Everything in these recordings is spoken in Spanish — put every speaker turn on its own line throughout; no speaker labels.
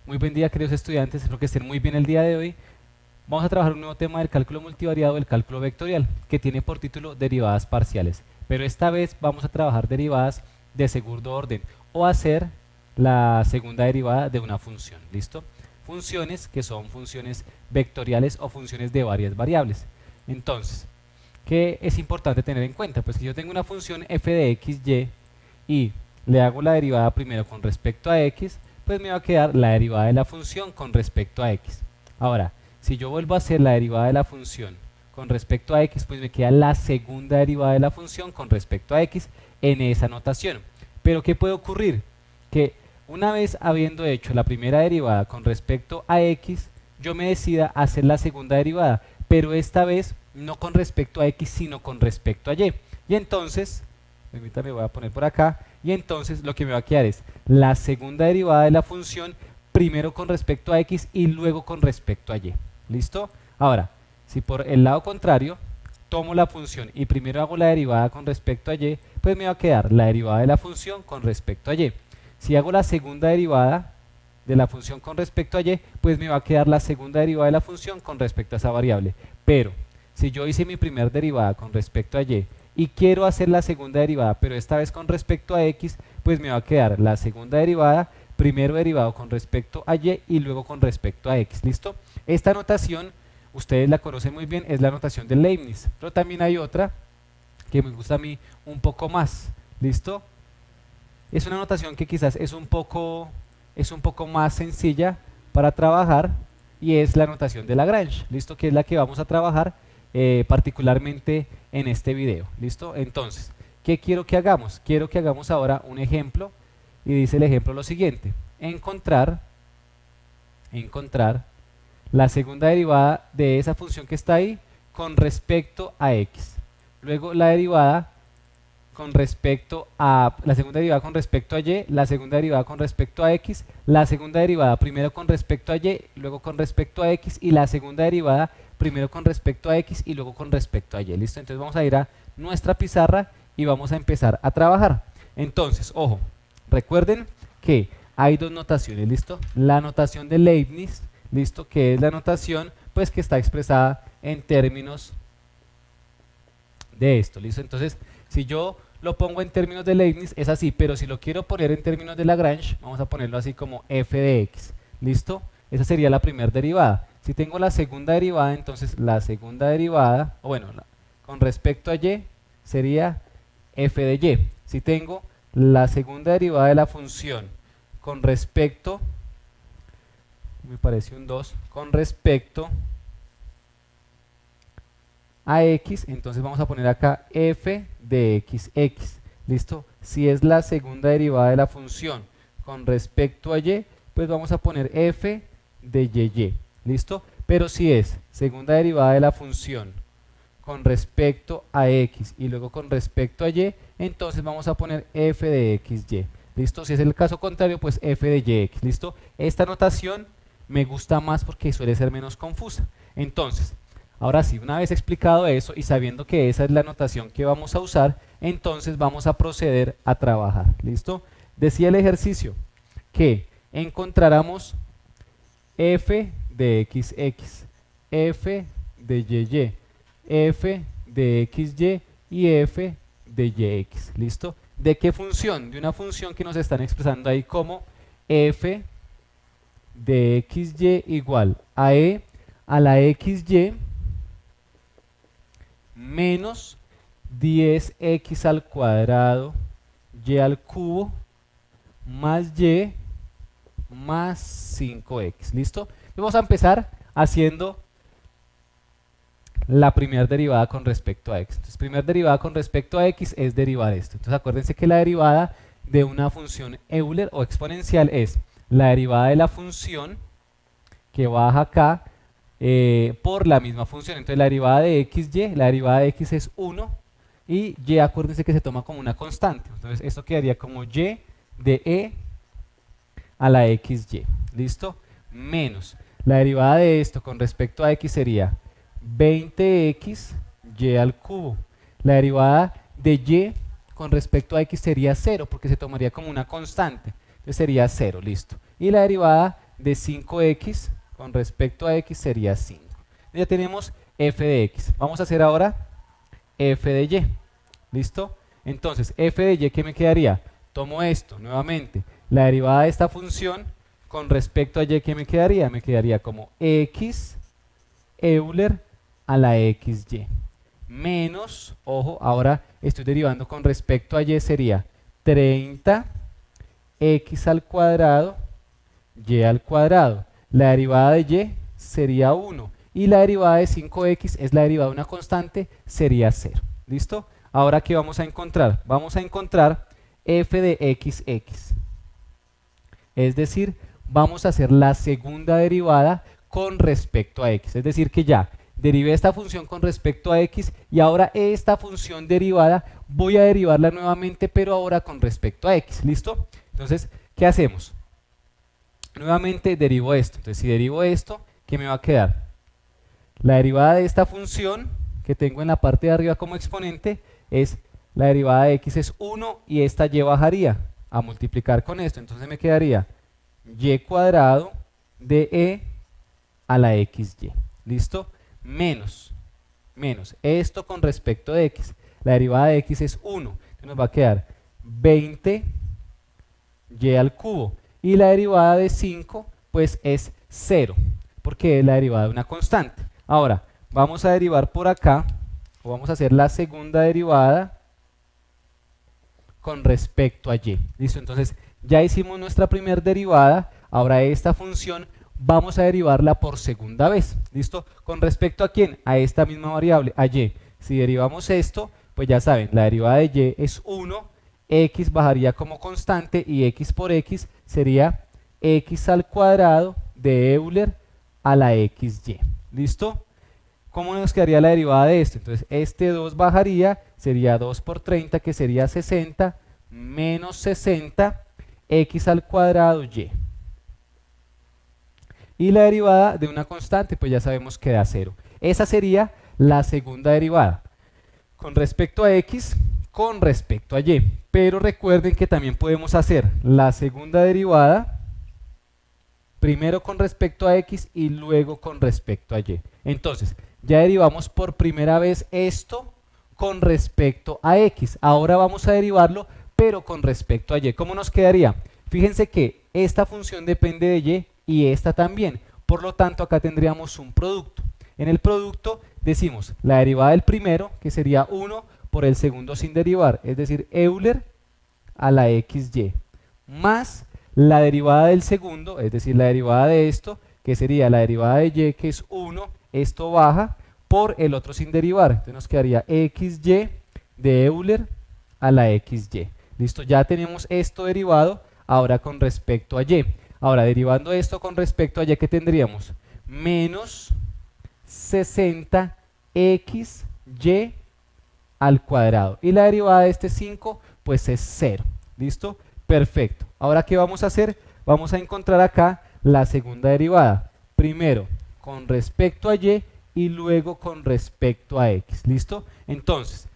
Muy buen día, queridos estudiantes, espero que estén muy bien el día de hoy. Vamos a trabajar un nuevo tema del cálculo multivariado, el cálculo vectorial, que tiene por título derivadas parciales. Pero esta vez vamos a trabajar derivadas de segundo orden o hacer la segunda derivada de una función, ¿listo? Funciones que son funciones vectoriales o funciones de varias variables. Entonces, ¿qué es importante tener en cuenta? Pues que yo tengo una función f de x, y le hago la derivada primero con respecto a x, pues me va a quedar la derivada de la función con respecto a x. Ahora, si yo vuelvo a hacer la derivada de la función con respecto a x, pues me queda la segunda derivada de la función con respecto a x en esa notación. Pero ¿qué puede ocurrir? Que una vez habiendo hecho la primera derivada con respecto a x, yo me decida hacer la segunda derivada, pero esta vez no con respecto a x, sino con respecto a y. Y entonces, permítame, voy a poner por acá, y entonces lo que me va a quedar es la segunda derivada de la función primero con respecto a x y luego con respecto a y. ¿Listo? Ahora, si por el lado contrario tomo la función y primero hago la derivada con respecto a y, pues me va a quedar la derivada de la función con respecto a y. Si hago la segunda derivada de la función con respecto a y, pues me va a quedar la segunda derivada de la función con respecto a esa variable. Pero, si yo hice mi primera derivada con respecto a y quiero hacer la segunda derivada, pero esta vez con respecto a x, pues me va a quedar la segunda derivada, primero derivado con respecto a y luego con respecto a x, ¿listo? Esta notación, ustedes la conocen muy bien, es la notación de Leibniz, pero también hay otra que me gusta a mí un poco más, ¿listo? Es una notación que quizás es un poco más sencilla para trabajar y es la notación de Lagrange, ¿listo? Que es la que vamos a trabajar particularmente en este video, ¿listo? Entonces, ¿qué quiero que hagamos? Quiero que hagamos ahora un ejemplo y dice el ejemplo lo siguiente: encontrar la segunda derivada de esa función que está ahí con respecto a x. Luego la derivada con respecto a la segunda derivada con respecto a y, la segunda derivada con respecto a x, la segunda derivada primero con respecto a y, luego con respecto a x, y la segunda derivada primero con respecto a x y luego con respecto a y. ¿Listo? Entonces vamos a ir a nuestra pizarra y vamos a empezar a trabajar. Entonces, ojo, recuerden que hay dos notaciones, ¿listo? La notación de Leibniz, ¿listo? Que es la notación pues que está expresada en términos de esto, ¿listo? Entonces, si yo lo pongo en términos de Leibniz, es así, pero si lo quiero poner en términos de Lagrange, vamos a ponerlo así como f de x, ¿listo? Esa sería la primera derivada. Si tengo la segunda derivada, entonces la segunda derivada, o bueno, con respecto a y, sería f de y. Si tengo la segunda derivada de la función con respecto, me parece un 2, con respecto a x, entonces vamos a poner acá f de x, ¿listo? Si es la segunda derivada de la función con respecto a y, pues vamos a poner f de y, ¿listo? Pero si es segunda derivada de la función con respecto a x y luego con respecto a y, entonces vamos a poner f de xy, ¿listo? Si es el caso contrario, pues f de yx, ¿listo? Esta notación me gusta más porque suele ser menos confusa. Entonces, ahora sí, una vez explicado eso y sabiendo que esa es la notación que vamos a usar, entonces vamos a proceder a trabajar, ¿listo? Decía el ejercicio que encontráramos f de xx, f de y, f de xy y f de yx, ¿listo? ¿De qué función? De una función que nos están expresando ahí como f de xy igual a e a la xy menos 10x al cuadrado y al cubo más y más 5x, ¿listo? Vamos a empezar haciendo la primera derivada con respecto a x. Entonces, primera derivada con respecto a x es derivar esto. Entonces, acuérdense que la derivada de una función Euler o exponencial es la derivada de la función que baja acá por la misma función. Entonces, la derivada de xy, la derivada de x es 1 y y acuérdense que se toma como una constante. Entonces, esto quedaría como y de e a la xy, ¿listo? Menos la derivada de esto con respecto a x sería 20x y al cubo. La derivada de y con respecto a x sería 0 porque se tomaría como una constante. Entonces sería 0, listo. Y la derivada de 5x con respecto a x sería 5. Ya tenemos f de x. Vamos a hacer ahora f de y. ¿Listo? Entonces, f de y, ¿qué me quedaría? Tomo esto nuevamente, la derivada de esta función con respecto a y, ¿qué me quedaría? Me quedaría como x Euler a la xy menos, ojo, ahora estoy derivando con respecto a y, sería 30 x al cuadrado y al cuadrado. La derivada de y sería 1 y la derivada de 5x es la derivada de una constante, sería 0. ¿Listo? Ahora, ¿qué vamos a encontrar? Vamos a encontrar f de xx. Es decir, vamos a hacer la segunda derivada con respecto a x. Es decir, que ya derivé esta función con respecto a x y ahora esta función derivada voy a derivarla nuevamente, pero ahora con respecto a x. ¿Listo? Entonces, ¿qué hacemos? Nuevamente derivo esto. Entonces, si derivo esto, ¿qué me va a quedar? La derivada de esta función que tengo en la parte de arriba como exponente es la derivada de x es 1 y esta y bajaría a multiplicar con esto. Entonces me quedaría y cuadrado de e a la xy. ¿Listo? Menos esto con respecto de x. La derivada de x es 1. Entonces nos va a quedar 20 y al cubo. Y la derivada de 5 pues es 0, porque es la derivada de una constante. Ahora, vamos a derivar por acá, o vamos a hacer la segunda derivada con respecto a y. ¿Listo? Entonces, ya hicimos nuestra primera derivada, ahora esta función vamos a derivarla por segunda vez. ¿Listo? ¿Con respecto a quién? A esta misma variable, a y. Si derivamos esto, pues ya saben, la derivada de y es 1, x bajaría como constante y x por x sería x al cuadrado de Euler a la xy. ¿Listo? ¿Cómo nos quedaría la derivada de esto? Entonces este 2 bajaría, sería 2 por 30 que sería 60 menos 60 x al cuadrado y. Y la derivada de una constante pues ya sabemos que da 0. Esa sería la segunda derivada con respecto a x, con respecto a y. Pero recuerden que también podemos hacer la segunda derivada primero con respecto a x y luego con respecto a y. Entonces, ya derivamos por primera vez esto con respecto a x. Ahora vamos a derivarlo, pero con respecto a y. ¿Cómo nos quedaría? Fíjense que esta función depende de y esta también. Por lo tanto, acá tendríamos un producto. En el producto decimos la derivada del primero, que sería 1 por el segundo sin derivar, es decir, Euler a la xy, más la derivada del segundo, es decir, la derivada de esto, que sería la derivada de y, que es 1, esto baja, por el otro sin derivar. Entonces nos quedaría xy de Euler a la xy. Listo, ya tenemos esto derivado, ahora con respecto a y. Ahora, derivando esto con respecto a y, ¿qué tendríamos? Menos 60xy al cuadrado. Y la derivada de este 5, pues es 0. ¿Listo? Perfecto. Ahora, ¿qué vamos a hacer? Vamos a encontrar acá la segunda derivada. Primero con respecto a y luego con respecto a x. ¿Listo? Entonces,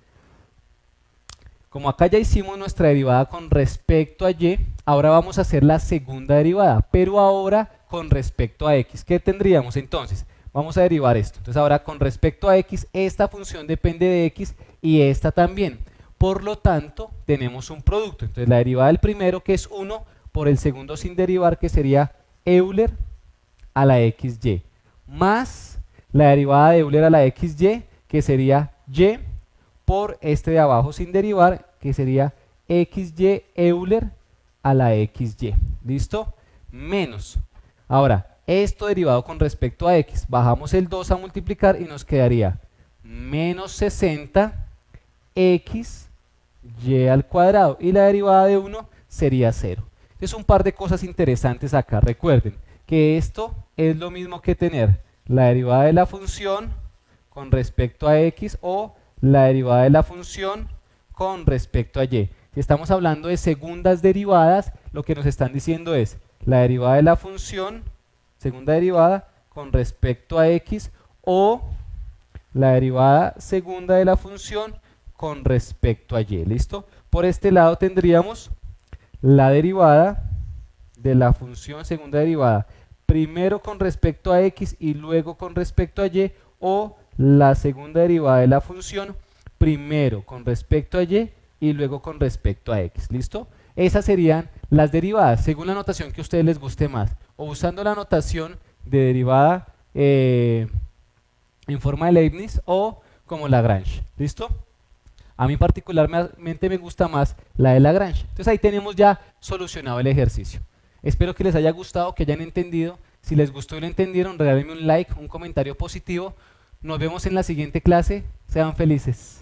como acá ya hicimos nuestra derivada con respecto a y, ahora vamos a hacer la segunda derivada, pero ahora con respecto a x. ¿Qué tendríamos entonces? Vamos a derivar esto. Entonces ahora con respecto a x, esta función depende de x y esta también. Por lo tanto, tenemos un producto. Entonces la derivada del primero, que es 1, por el segundo sin derivar, que sería Euler a la xy, más la derivada de Euler a la xy, que sería y, por este de abajo sin derivar, que sería xy Euler a la xy. ¿Listo? Menos. Ahora, esto derivado con respecto a x, bajamos el 2 a multiplicar y nos quedaría menos 60 x y al cuadrado. Y la derivada de 1 sería 0. Es un par de cosas interesantes acá. Recuerden que esto es lo mismo que tener la derivada de la función con respecto a x o la derivada de la función con respecto a y. Si estamos hablando de segundas derivadas, lo que nos están diciendo es la derivada de la función, segunda derivada, con respecto a x, o la derivada segunda de la función con respecto a y. ¿Listo? Por este lado tendríamos la derivada de la función segunda derivada primero con respecto a x y luego con respecto a y, o la segunda derivada de la función primero con respecto a y y luego con respecto a x. ¿Listo? Esas serían las derivadas según la notación que a ustedes les guste más, o usando la notación de derivada en forma de Leibniz o como Lagrange. ¿Listo? A mí particularmente me gusta más la de Lagrange. Entonces ahí tenemos ya solucionado el ejercicio. Espero que les haya gustado, que hayan entendido. Si les gustó y lo entendieron, regálenme un like, un comentario positivo. Nos vemos en la siguiente clase. Sean felices.